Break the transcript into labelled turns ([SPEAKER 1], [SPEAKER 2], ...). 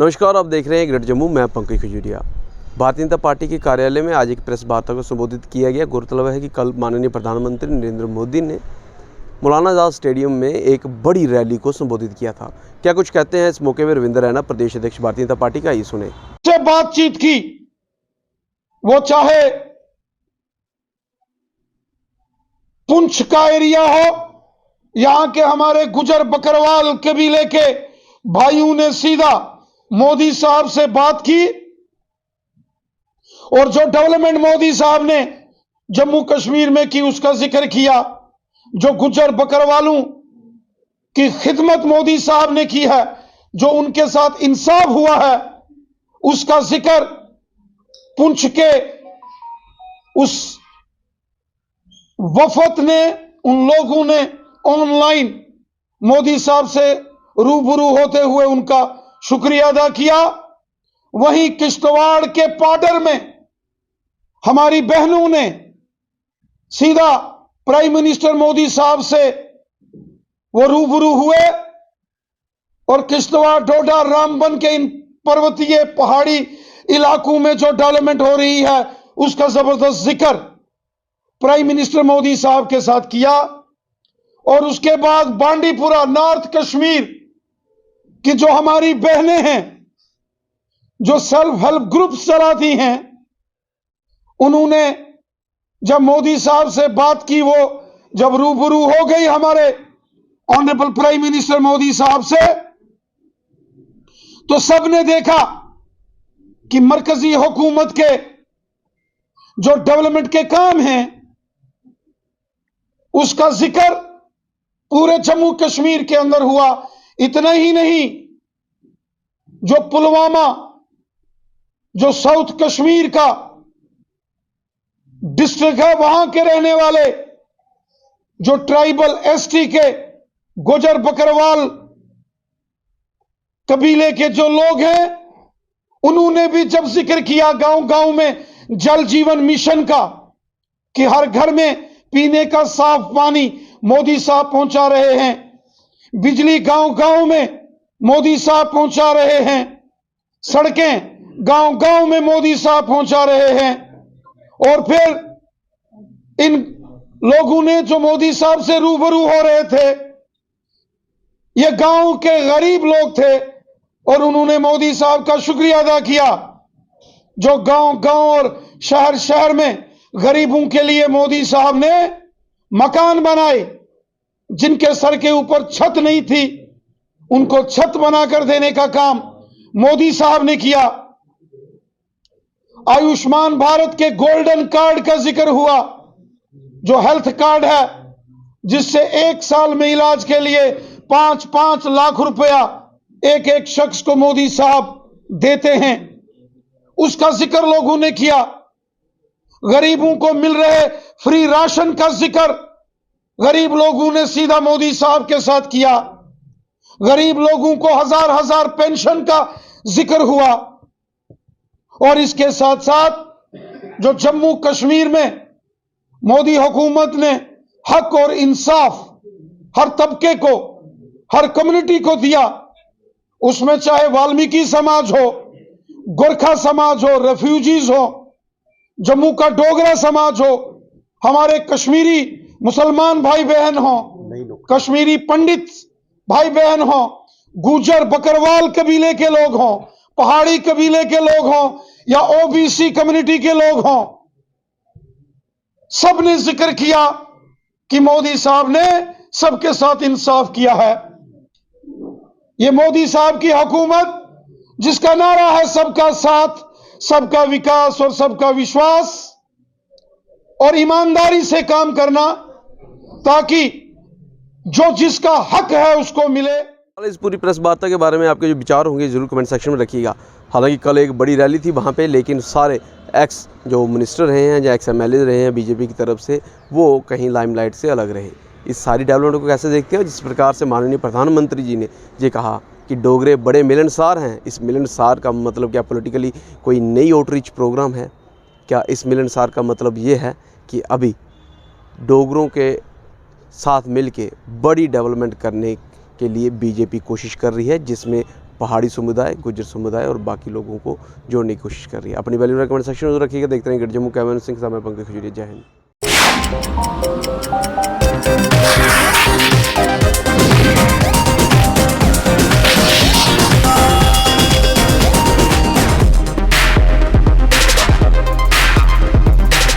[SPEAKER 1] नमस्कार, आप देख रहे हैं ग्रेट जम्मू। मैं पंकज खजूरिया। भारतीय जनता पार्टी के कार्यालय में आज एक प्रेस वार्ता को संबोधित किया गया। गौरतलब है कि कल माननीय प्रधानमंत्री नरेंद्र मोदी ने मौलाना आजाद स्टेडियम में एक बड़ी रैली को संबोधित किया था। क्या कुछ कहते हैं इस मौके पर रविंद्र रैना, प्रदेश अध्यक्ष भारतीय जनता पार्टी का, ये सुने।
[SPEAKER 2] से बातचीत की, वो चाहे पुंछ का एरिया हो, यहां के हमारे गुजर बकरवाल कबीले के भाइयों ने सीधा मोदी साहब से बात की और जो डेवलपमेंट मोदी साहब ने जम्मू कश्मीर में की उसका जिक्र किया। जो गुजर बकरवालों की खिदमत मोदी साहब ने की है, जो उनके साथ इंसाफ हुआ है, उसका जिक्र पुंछ के उस वफद ने, उन लोगों ने ऑनलाइन मोदी साहब से रूबरू होते हुए उनका शुक्रिया अदा किया। वहीं किश्तवाड़ के पाडर में हमारी बहनों ने सीधा प्राइम मिनिस्टर मोदी साहब से वो रूबरू हुए और किश्तवाड़, डोडा, रामबन के इन पर्वतीय पहाड़ी इलाकों में जो डेवलपमेंट हो रही है उसका जबरदस्त जिक्र प्राइम मिनिस्टर मोदी साहब के साथ किया। और उसके बाद बांडीपुरा, नॉर्थ कश्मीर की जो हमारी बहनें हैं, जो सेल्फ हेल्प ग्रुप चलाती हैं, उन्होंने जब मोदी साहब से बात की, वो जब रूबरू हो गई हमारे ऑनरेबल प्राइम मिनिस्टर मोदी साहब से, तो सबने देखा कि मरकजी हुकूमत के जो डेवलपमेंट के काम हैं उसका जिक्र पूरे जम्मू कश्मीर के अंदर हुआ। इतना ही नहीं, जो पुलवामा, जो साउथ कश्मीर का डिस्ट्रिक्ट है, वहां के रहने वाले जो ट्राइबल एसटी के गुजर बकरवाल कबीले के जो लोग हैं, उन्होंने भी जब जिक्र किया गांव गांव में जल जीवन मिशन का, कि हर घर में पीने का साफ पानी मोदी साहब पहुंचा रहे हैं, बिजली गांव गांव में मोदी साहब पहुंचा रहे हैं, सड़कें गांव गांव में मोदी साहब पहुंचा रहे हैं। और फिर इन लोगों ने जो मोदी साहब से रूबरू हो रहे थे, ये गांव के गरीब लोग थे और उन्होंने मोदी साहब का शुक्रिया अदा किया। जो गांव गांव और शहर शहर में गरीबों के लिए मोदी साहब ने मकान बनाए, जिनके सर के ऊपर छत नहीं थी उनको छत बनाकर देने का काम मोदी साहब ने किया। आयुष्मान भारत के गोल्डन कार्ड का जिक्र हुआ, जो हेल्थ कार्ड है जिससे एक साल में इलाज के लिए 5-5 लाख रुपया एक एक शख्स को मोदी साहब देते हैं, उसका जिक्र लोगों ने किया। गरीबों को मिल रहे फ्री राशन का जिक्र गरीब लोगों ने सीधा मोदी साहब के साथ किया। गरीब लोगों को हजार हजार पेंशन का जिक्र हुआ। और इसके साथ साथ जो जम्मू कश्मीर में मोदी हुकूमत ने हक और इंसाफ हर तबके को, हर कम्युनिटी को दिया, उसमें चाहे वाल्मीकि समाज हो, गोरखा समाज हो, रेफ्यूजीज हो, जम्मू का डोगरा समाज हो, हमारे कश्मीरी मुसलमान भाई बहन हो, कश्मीरी पंडित भाई बहन हो, गुजर बकरवाल कबीले के लोग हों, पहाड़ी कबीले के लोग हों या ओबीसी कम्युनिटी के लोग हों, सबने जिक्र किया कि मोदी साहब ने सबके साथ इंसाफ किया है। ये मोदी साहब की हुकूमत जिसका नारा है सबका साथ, सबका विकास और सबका विश्वास, और ईमानदारी से काम करना ताकि जो जिसका हक है उसको मिले।
[SPEAKER 1] इस पूरी प्रेस वार्ता के बारे में आपके जो विचार होंगे जरूर कमेंट सेक्शन में रखिएगा। हालांकि कल एक बड़ी रैली थी वहाँ पे, लेकिन सारे एक्स जो मिनिस्टर रहे हैं या एक्स एमएलए रहे हैं बीजेपी की तरफ से, वो कहीं लाइमलाइट से अलग रहे। इस सारी डेवलपमेंट को कैसे देखते हैं? जिस प्रकार से माननीय प्रधानमंत्री जी ने ये कहा कि डोगरे बड़े मिलनसार हैं, इस मिलनसार का मतलब क्या पॉलिटिकली कोई नई आउटरीच प्रोग्राम है? क्या इस मिलनसार का मतलब ये है कि अभी डोगरों के साथ मिलके बड़ी डेवलपमेंट करने के लिए बीजेपी कोशिश कर रही है, जिसमें पहाड़ी समुदाय, गुज्जर समुदाय और बाकी लोगों को जोड़ने की कोशिश कर रही है। अपनी वैल्यू कमेंट सेक्शन में रखिएगा। देखते रहें जम्मू कैमरा सिंह, मैं पंकज खजूरिया। जय हिंद।